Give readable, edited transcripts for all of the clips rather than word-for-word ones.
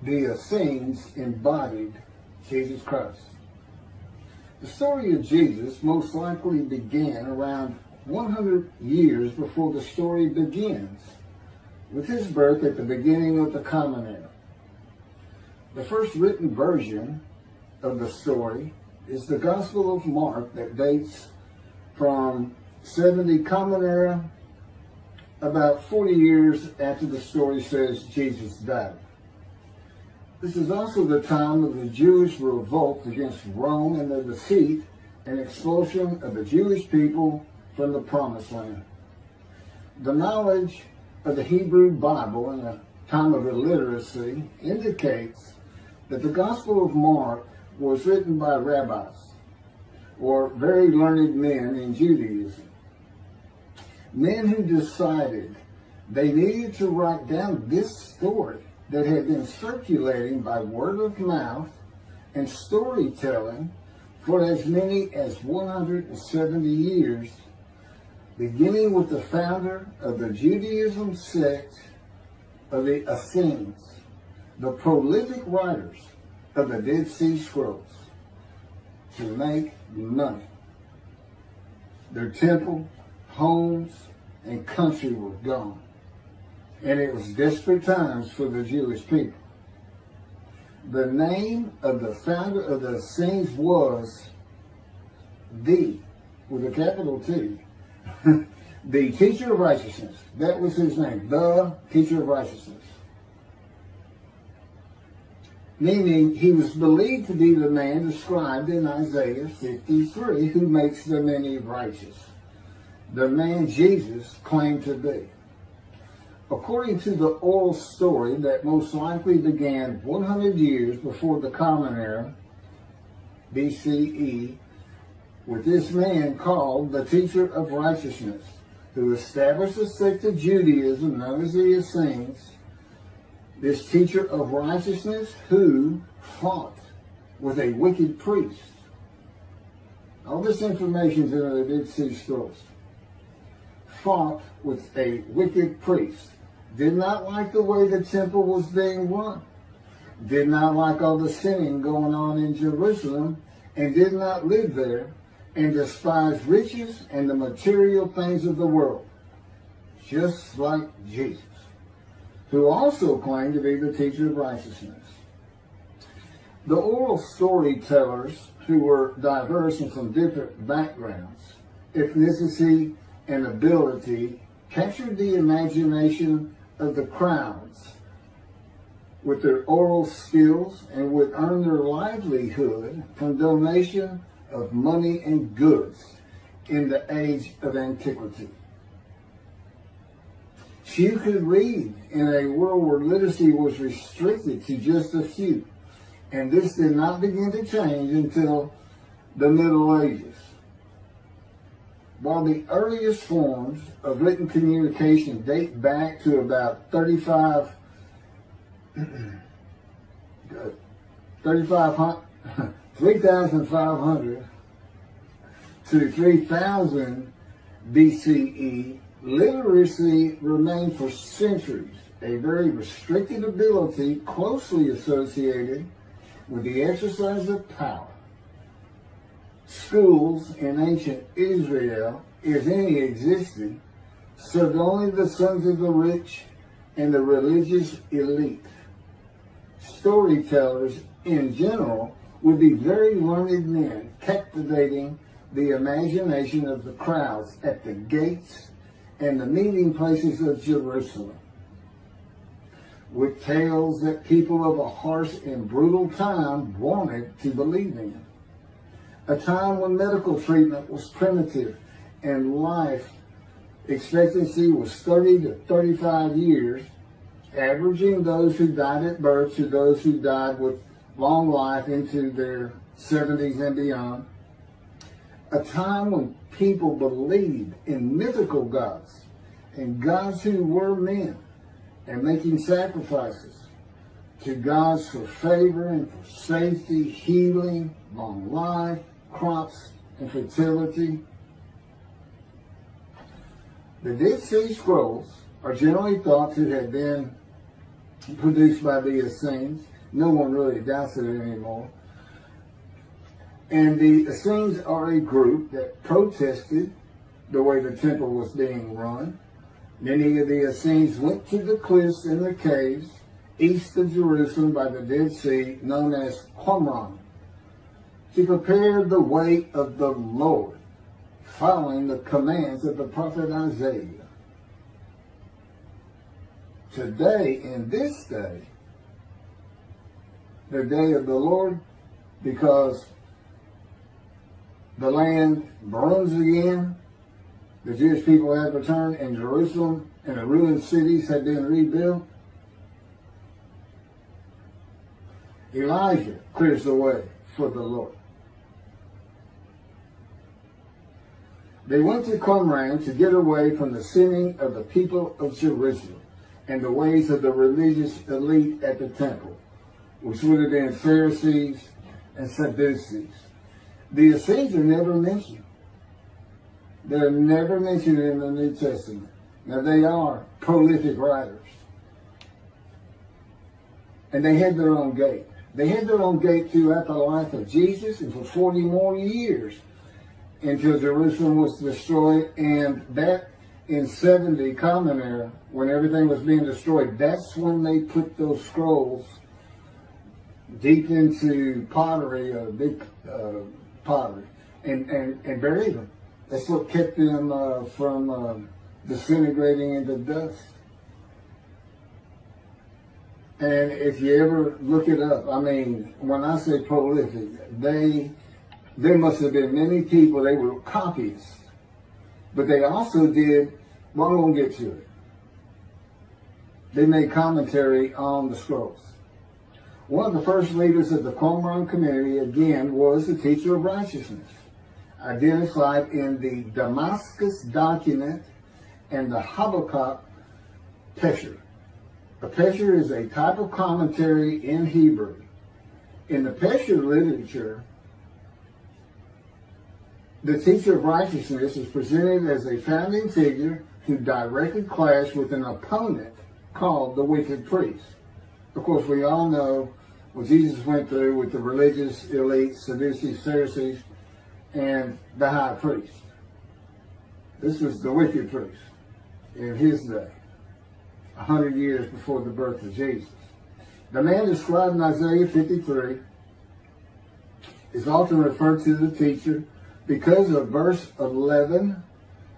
the Essenes embodied Jesus Christ. The story of Jesus most likely began around 100 years before the story begins, with his birth at the beginning of the Common Era. The first written version of the story is the Gospel of Mark that dates from 70 Common Era, about 40 years after the story says Jesus died. This is also the time of the Jewish revolt against Rome and the defeat and expulsion of the Jewish people from the Promised Land. The knowledge of the Hebrew Bible in a time of illiteracy indicates that the Gospel of Mark was written by Rabbis, or very learned men in Judaism. Men who decided they needed to write down this story that had been circulating by word of mouth and storytelling for as many as 170 years, beginning with the founder of the Judaism sect of the Essenes, the prolific writers of the Dead Sea Scrolls, to make money. Their temple, homes, and country were gone, and it was desperate times for the Jewish people. The name of the founder of the Essenes was with a capital T, the teacher of righteousness. That was his name, the teacher of righteousness. Meaning he was believed to be the man described in Isaiah 53 who makes the many righteous. The man Jesus claimed to be. According to the oral story that most likely began 100 years before the Common Era, BCE, with this man called the teacher of righteousness, who established a sect of Judaism known as the Essenes, this teacher of righteousness who fought with a wicked priest. All this information is in the Dead Sea Scrolls. Fought with a wicked priest. Did not like the way the temple was being run. Did not like all the sinning going on in Jerusalem, and did not live there, and despised riches and the material things of the world, just like Jesus, who also claimed to be the teacher of righteousness. The oral storytellers, who were diverse and from different backgrounds, ethnicity, and ability, captured the imagination of the crowds with their oral skills and would earn their livelihood from donation of money and goods in the age of antiquity. Few could read in a world where literacy was restricted to just a few, and this did not begin to change until the Middle Ages. While the earliest forms of written communication date back to about 3,500 to 3000 BCE, literacy remained for centuries a very restricted ability closely associated with the exercise of power. Schools in ancient Israel, if any existed, served only the sons of the rich and the religious elite. Storytellers in general would be very learned men, captivating the imagination of the crowds at the gates and the meeting places of Jerusalem, with tales that people of a harsh and brutal time wanted to believe in. A time when medical treatment was primitive and life expectancy was 30 to 35 years, averaging those who died at birth to those who died with long life into their 70s and beyond. A time when people believed in mythical gods and gods who were men and making sacrifices to gods for favor and for safety, healing, long life, crops, and fertility. The Dead Sea Scrolls are generally thought to have been produced by the Essenes No one really doubts it anymore. And the Essenes are a group that protested the way the temple was being run. Many of the Essenes went to the cliffs and the caves east of Jerusalem by the Dead Sea, known as Qumran, to prepare the way of the Lord, following the commands of the prophet Isaiah. Today, in this day, the day of the Lord, because the land burns again, the Jewish people have returned, and Jerusalem and the ruined cities have been rebuilt. Elijah clears the way for the Lord. They went to Qumran to get away from the sinning of the people of Jerusalem and the ways of the religious elite at the temple, which would have been Pharisees and Sadducees. The Essenes are never mentioned. They're never mentioned in the New Testament. Now, they are prolific writers. And they had their own gate. They had their own gate throughout the life of Jesus and for 40 more years until Jerusalem was destroyed. And that in 70 Common Era, when everything was being destroyed, that's when they put those scrolls deep into pottery, big pottery, and buried them. That's what kept them from disintegrating into dust. And if you ever look it up, I mean, when I say prolific, there must have been many people, they were copyists. But they also did, well, I won't get to it. They made commentary on the scrolls. One of the first leaders of the Qumran community, again, was the teacher of righteousness, identified in the Damascus document and the Habakkuk Pesher. A Pesher is a type of commentary in Hebrew. In the Pesher literature, the teacher of righteousness is presented as a founding figure who directly clashed with an opponent called the wicked priest. Of course, we all know what Jesus went through with the religious elite, Sadducees, Pharisees, and the high priest. This was the wicked priest in his day, 100 years before the birth of Jesus. The man described in Isaiah 53 is often referred to the teacher because of verse 11,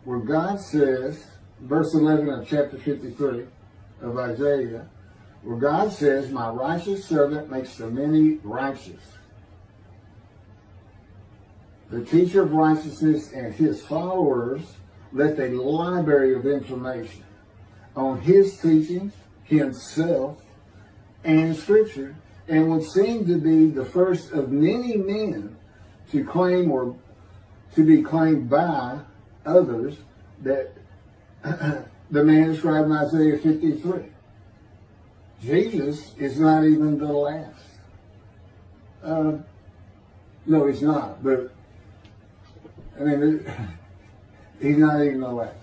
where God says, verse 11 of chapter 53 of Isaiah, where God says, "My righteous servant makes the many righteous." The teacher of righteousness and his followers left a library of information on his teachings, himself, and Scripture, and would seem to be the first of many men to claim or to be claimed by others that the man described in Isaiah 53. Jesus is not even the last. No, he's not. But, I mean, he's not even the last.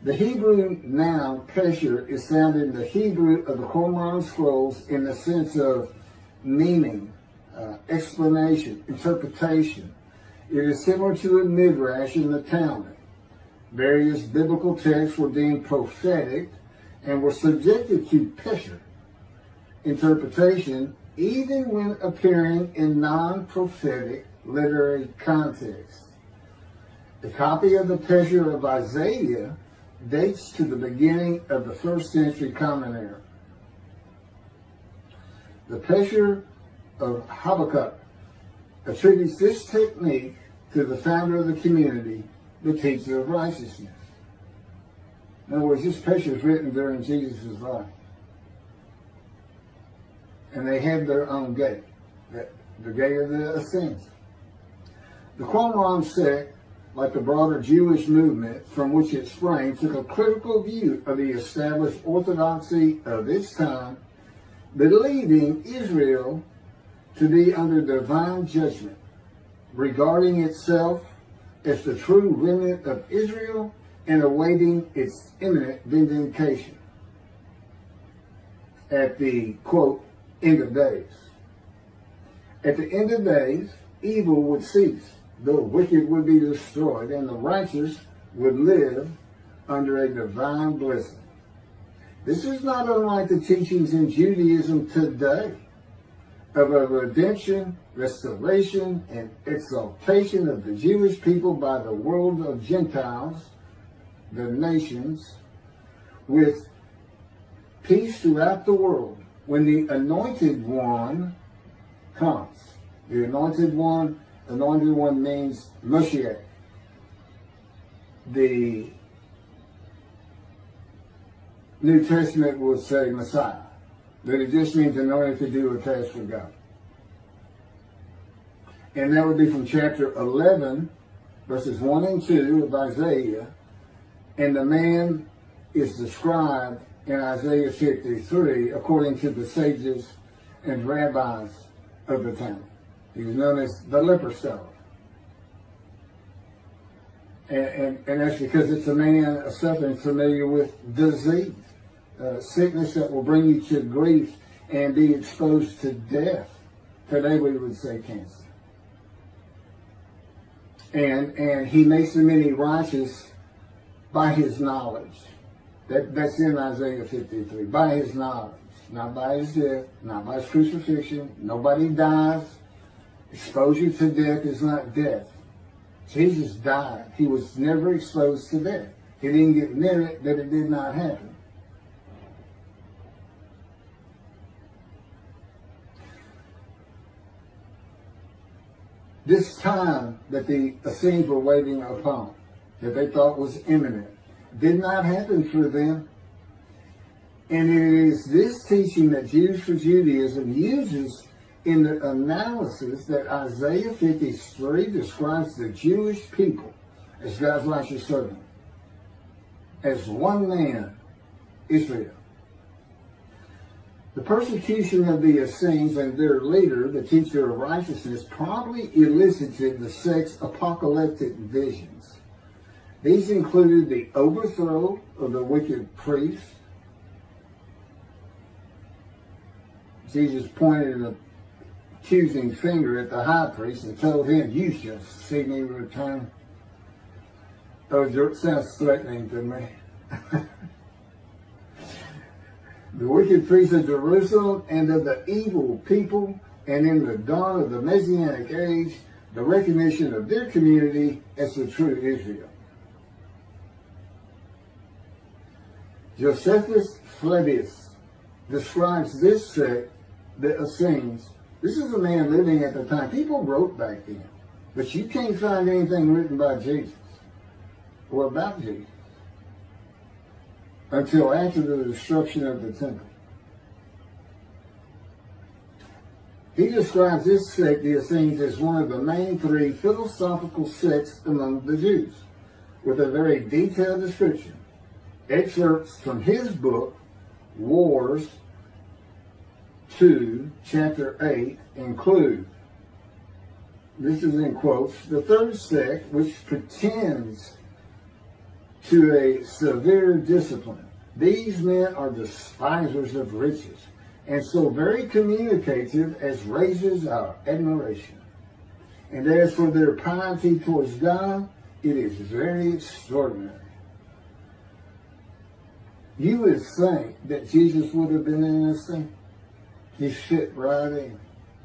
The Hebrew noun pesher is found in the Hebrew of the Qumran scrolls in the sense of meaning, explanation, interpretation. It is similar to a midrash in the Talmud. Various biblical texts were deemed prophetic and were subjected to pesher interpretation, even when appearing in non-prophetic literary context. The copy of the pesher of Isaiah dates to the beginning of the 1st century Common Era. The pesher of Habakkuk attributes this technique to the founder of the community, the teacher of righteousness. In other words, this pesher is written during Jesus' life. And they had their own gate, the gate of the Essenes. The Qumran sect, like the broader Jewish movement from which it sprang, took a critical view of the established orthodoxy of its time, believing Israel to be under divine judgment, regarding itself as the true remnant of Israel and awaiting its imminent vindication at the, quote, end of days. At the end of days, evil would cease, the wicked would be destroyed, and the righteous would live under a divine blessing. This is not unlike the teachings in Judaism today of a redemption, restoration, and exaltation of the Jewish people by the world of Gentiles, the nations, with peace throughout the world. When the anointed one comes, the anointed one means Moshiach. The New Testament will say Messiah, but it just means anointed to do a task for God. And that would be from chapter 11, verses 1 and 2 of Isaiah. And the man is described in Isaiah 53 according to the sages and rabbis of the time. He was known as the leper scholar. And that's because it's a man suffering familiar with disease, sickness that will bring you to grief and be exposed to death. Today we would say cancer. And he makes the many righteous by his knowledge. That's in Isaiah 53. By his knowledge. Not by his death, not by his crucifixion. Nobody dies. Exposure to death is not death. Jesus died. He was never exposed to death. He didn't get near it, that it did not happen. This time that the Essenes were waiting upon, that they thought was imminent, did not happen for them. And it is this teaching that Jews for Judaism uses in the analysis that Isaiah 53 describes the Jewish people as God's righteous servant, as one man, Israel. The persecution of the Essenes and their leader, the teacher of righteousness, probably elicited the sect's apocalyptic visions. These included the overthrow of the wicked priests. Jesus pointed an accusing finger at the high priest and told him, "You shall see me return." Oh, it sounds threatening to me. The wicked priests of Jerusalem and of the evil people, and in the dawn of the Messianic age, the recognition of their community as the true Israel. Josephus Flavius describes this sect, the Essenes. This is a man living at the time. People wrote back then, but you can't find anything written by Jesus or about Jesus until after the destruction of the temple. He describes this sect, the Essenes, as one of the main three philosophical sects among the Jews, with a very detailed description. Excerpts from his book, Wars 2, chapter 8, include, this is in quotes, the third sect, which pretends to a severe discipline. These men are despisers of riches, and so very communicative as raises our admiration. And as for their piety towards God, it is very extraordinary. You would think that Jesus would have been in this thing. He fit right in.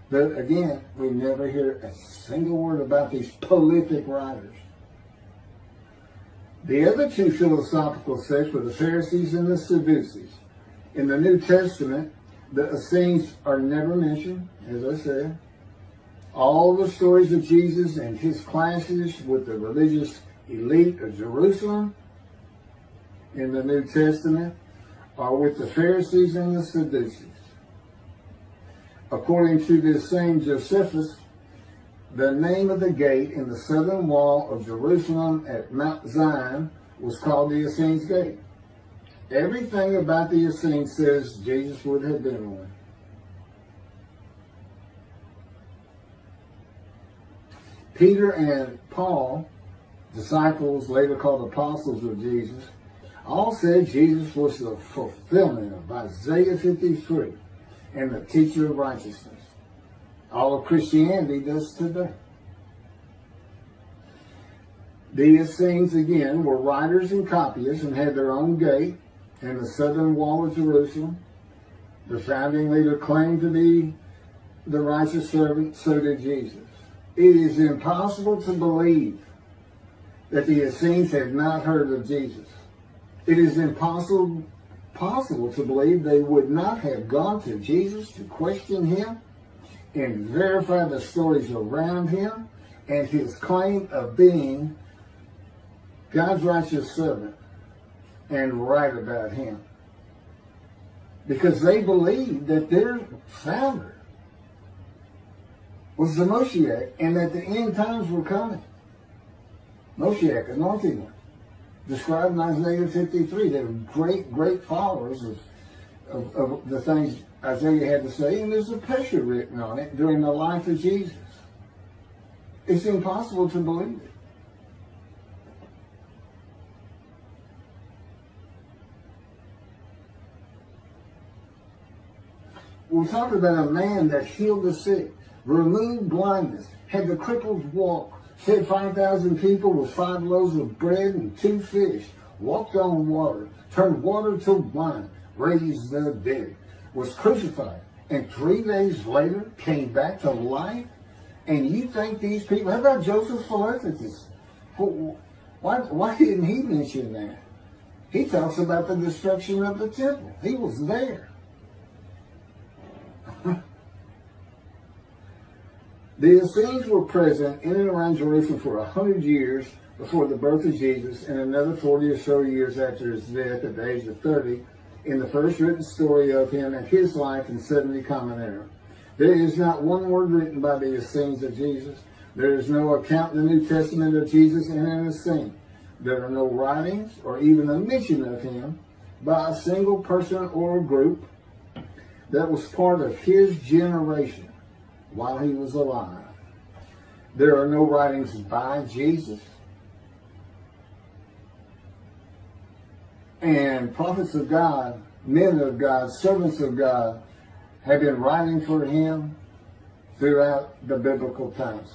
But again, we never hear a single word about these prolific writers. The other two philosophical sects were the Pharisees and the Sadducees. In the New Testament, the Essenes are never mentioned, as I said. All the stories of Jesus and his clashes with the religious elite of Jerusalem in the New Testament are with the Pharisees and the Sadducees. According to this same Josephus, the name of the gate in the southern wall of Jerusalem at Mount Zion was called the Essenes Gate. Everything about the Essenes says Jesus would have been one. Peter and Paul, disciples later called apostles of Jesus, all said Jesus was the fulfillment of Isaiah 53. and the teacher of righteousness. All of Christianity does today. The Essenes, again, were writers and copyists and had their own gate in the southern wall of Jerusalem. The founding leader claimed to be the righteous servant, so did Jesus. It is impossible to believe that the Essenes had not heard of Jesus. It is impossible to believe they would not have gone to Jesus to question him and verify the stories around him and his claim of being God's righteous servant and right about him. Because they believed that their founder was the Moshiach and that the end times were coming. Moshiach, anointed one, described in Isaiah 53. They were great followers of the things Isaiah had to say, and there's a picture written on it during the life of Jesus. It's impossible to believe it. We're talking about a man that healed the sick, removed blindness, had the cripples walk, fed 5,000 people with 5 loaves of bread and 2 fish, walked on water, turned water to wine, raised the dead, was crucified, and 3 days later came back to life. And you think these people, how about Joseph Philadelphus? Why didn't he mention that? He talks about the destruction of the temple. He was there. The Essenes were present in and around Jerusalem for 100 years before the birth of Jesus and another 40 or so years after his death at the age of 30 in the first written story of him and his life in 70 Common Era. There is not one word written by the Essenes of Jesus. There is no account in the New Testament of Jesus in an Essene. There are no writings or even a mention of him by a single person or group that was part of his generation while he was alive. There are no writings by Jesus. And prophets of God, men of God, servants of God have been writing for him throughout the biblical times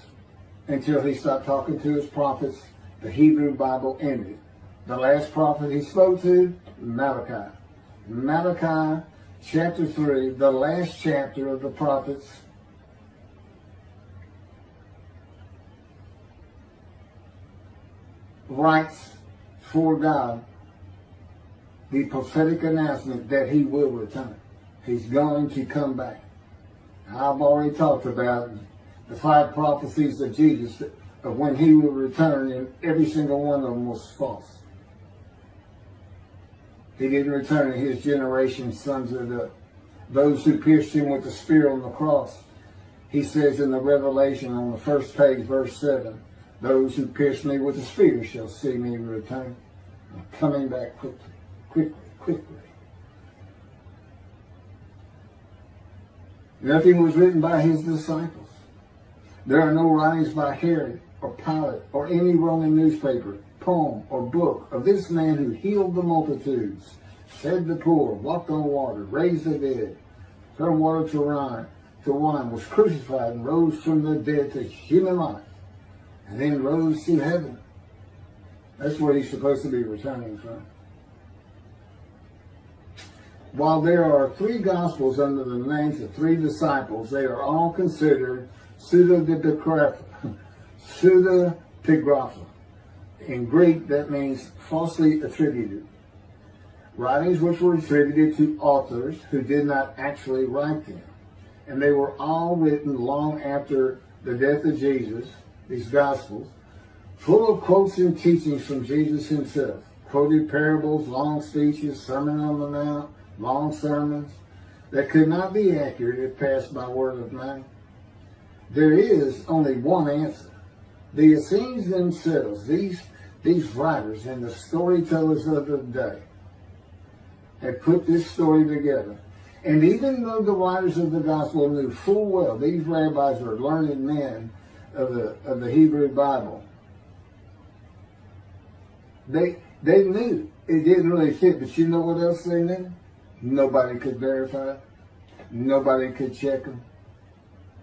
until he stopped talking to his prophets. The Hebrew Bible ended. The last prophet he spoke to, Malachi. Malachi chapter 3, the last chapter of the prophets, writes for God the prophetic announcement that he will return. He's going to come back. I've already talked about the 5 prophecies of Jesus of when he will return, and every single one of them was false. He didn't return, and his generation sons of those who pierced him with the spear on the cross. He says in the Revelation on the first page, verse 7, those who pierced me with the spear shall see me return. I'm coming back quickly. Nothing was written by his disciples. There are no writings by Herod or Pilate or any Roman newspaper, poem, or book of this man who healed the multitudes, fed the poor, walked on water, raised the dead, turned water to wine, was crucified and rose from the dead to human life, and then rose to heaven. That's where he's supposed to be returning from. While there are 3 Gospels under the names of 3 disciples, they are all considered pseudepigrapha. In Greek, that means falsely attributed. Writings which were attributed to authors who did not actually write them. And they were all written long after the death of Jesus, these Gospels, full of quotes and teachings from Jesus himself. Quoted parables, long speeches, Sermon on the Mount, long sermons that could not be accurate if passed by word of mouth. There is only one answer. The Essenes themselves, these writers and the storytellers of the day, have put this story together. And even though the writers of the gospel knew full well these rabbis were learned men of the Hebrew Bible, they knew it didn't really fit. But you know what else they knew? Nobody could verify it. Nobody could check them.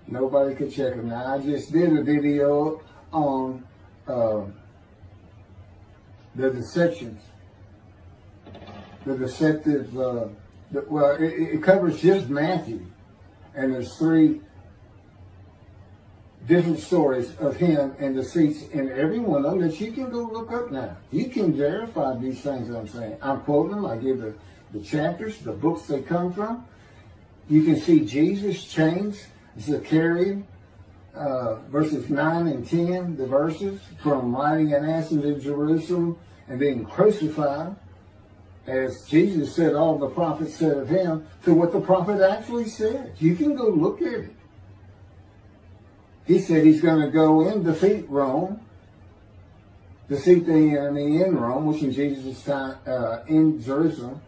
Nobody could check them. Now, I just did a video on the deceptions. The deceptive, it covers just Matthew. And there's 3 different stories of him and deceits in every one of them that you can go look up now. You can verify these things I'm saying. I'm quoting them. I give the chapters, the books they come from. You can see Jesus change Zechariah, verses 9 and 10, the verses, from riding an ass into Jerusalem and being crucified, as Jesus said all the prophets said of him, to what the prophet actually said. You can go look at it. He said he's going to go and defeat Rome, defeat the enemy in Rome, which in Jesus' time, in Jerusalem,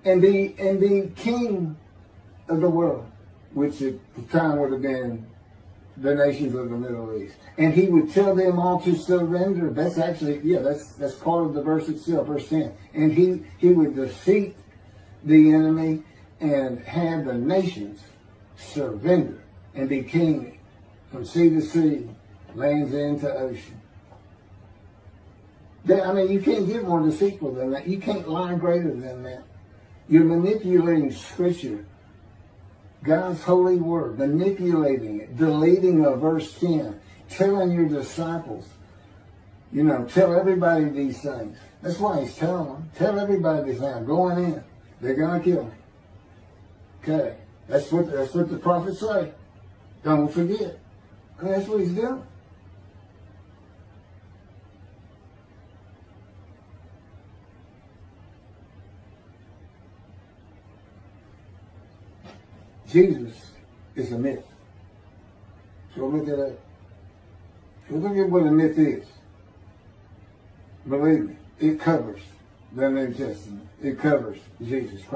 and be king of the world, which at the time would have been the nations of the Middle East. And he would tell them all to surrender. That's actually, that's part of the verse itself, verse 10. And he would defeat the enemy and have the nations surrender and be king from sea to sea, lands into ocean. You can't get more deceitful than that. You can't lie greater than that. You're manipulating Scripture, God's holy word, manipulating it, deleting a verse 10, telling your disciples, tell everybody these things. That's why he's telling them. Tell everybody these things. I'm going in. They're going to kill me. Okay. That's what the prophets say. Don't forget. And that's what he's doing. Jesus is a myth. So look at that. So look at what a myth is. Believe me, it covers the New Testament. It covers Jesus Christ.